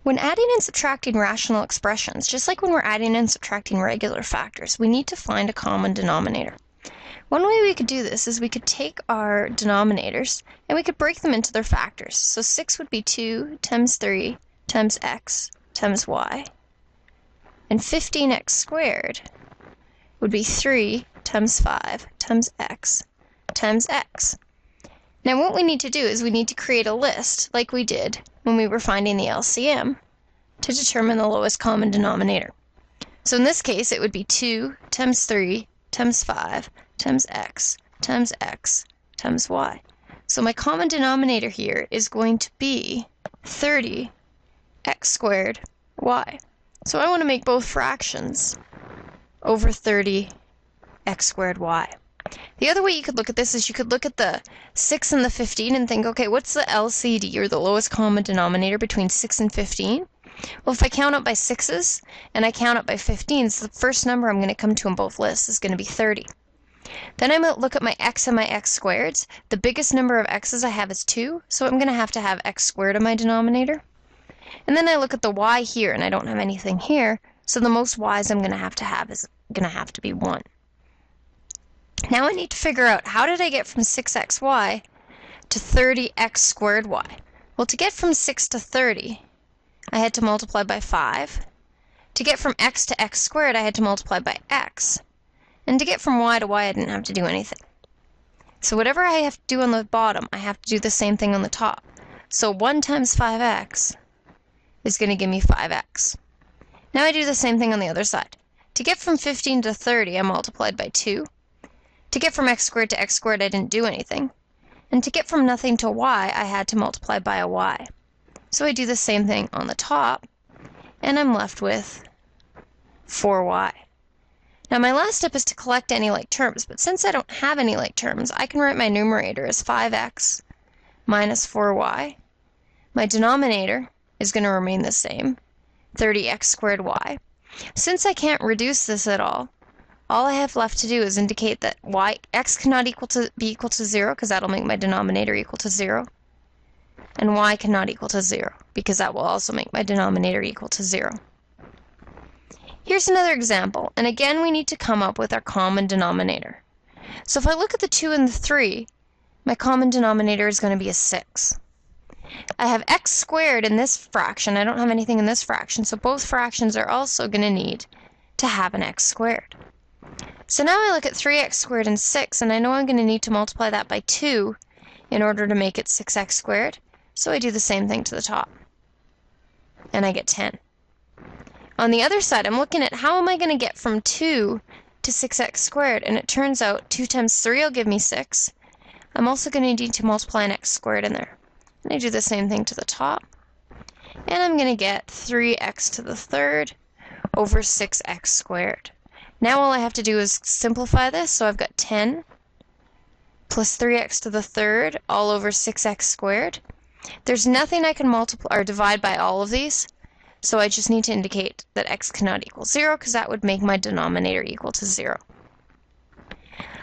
When adding and subtracting rational expressions, just like when we're adding and subtracting regular factors, we need to find a common denominator. One way we could do this is we could take our denominators and we could break them into their factors. So 6 would be 2 times 3 times x times y. And 15x squared would be 3 times 5 times x times x. Now what we need to do is we need to create a list like we did when we were finding the LCM to determine the lowest common denominator. So in this case it would be 2 times 3 times 5 times x times y. So my common denominator here is going to be 30x squared y. So I want to make both fractions over 30x squared y. The other way you could look at this is you could look at the 6 and the 15 and think, okay, what's the LCD, or the lowest common denominator, between 6 and 15? Well, if I count up by 6's and I count up by 15's, the first number I'm going to come to in both lists is going to be 30. Then I'm going to look at my x and my x squareds. The biggest number of x's I have is 2, so I'm going to have x squared in my denominator. And then I look at the y here, and I don't have anything here, so the most y's I'm going to have is going to have to be 1. Now I need to figure out, how did I get from 6xy to 30x squared y? Well, to get from 6 to 30, I had to multiply by 5. To get from x to x squared, I had to multiply by x. And to get from y to y, I didn't have to do anything. So whatever I have to do on the bottom, I have to do the same thing on the top. So 1 times 5x is going to give me 5x. Now I do the same thing on the other side. To get from 15 to 30, I multiplied by 2. To get from x squared to x squared, I didn't do anything. And to get from nothing to y, I had to multiply by a y. So I do the same thing on the top, and I'm left with 4y. Now my last step is to collect any like terms, but since I don't have any like terms, I can write my numerator as 5x minus 4y. My denominator is going to remain the same, 30x squared y. Since I can't reduce this at all I have left to do is indicate that x cannot be equal to 0, because that'll make my denominator equal to 0. And y cannot equal to 0, because that will also make my denominator equal to 0. Here's another example, and again we need to come up with our common denominator. So if I look at the 2 and the 3, my common denominator is going to be a 6. I have x squared in this fraction. I don't have anything in this fraction, so both fractions are also going to need to have an x squared. So now I look at 3x squared and 6, and I know I'm going to need to multiply that by 2 in order to make it 6x squared, so I do the same thing to the top, and I get 10. On the other side, I'm looking at how am I going to get from 2 to 6x squared, and it turns out 2 times 3 will give me 6. I'm also going to need to multiply an x squared in there. And I do the same thing to the top, and I'm going to get 3x to the third over 6x squared. Now all I have to do is simplify this, so I've got 10 plus 3x to the third all over 6x squared. There's nothing I can multiply or divide by all of these, so I just need to indicate that x cannot equal 0, because that would make my denominator equal to 0.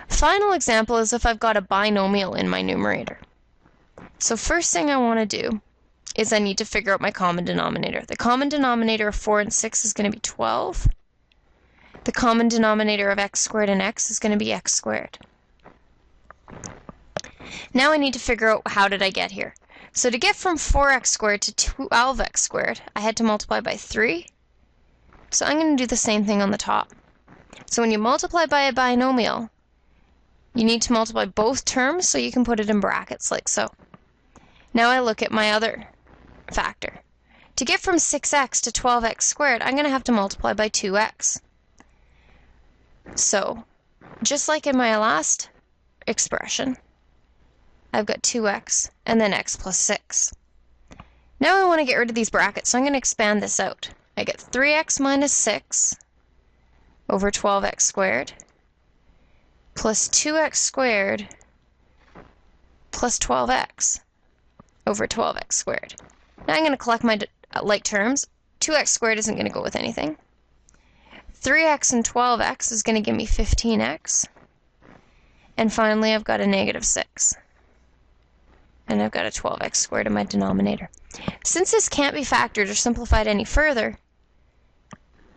Final example is if I've got a binomial in my numerator. So first thing I want to do is I need to figure out my common denominator. The common denominator of 4 and 6 is going to be 12. The common denominator of x squared and x is going to be x squared. Now I need to figure out how did I get here. So to get from 4x squared to 12x squared, I had to multiply by 3. So I'm going to do the same thing on the top. So when you multiply by a binomial, you need to multiply both terms, so you can put it in brackets like so. Now I look at my other factor. To get from 6x to 12x squared, I'm going to have to multiply by 2x. So, just like in my last expression, I've got 2x and then x plus 6. Now I want to get rid of these brackets, so I'm going to expand this out. I get 3x minus 6 over 12x squared plus 2x squared plus 12x over 12x squared. Now I'm going to collect my like terms. 2x squared isn't going to go with anything. 3x and 12x is going to give me 15x. And finally, I've got a negative 6. And I've got a 12x squared in my denominator. Since this can't be factored or simplified any further,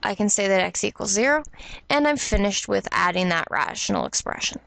I can say that x equals 0, and I'm finished with adding that rational expression.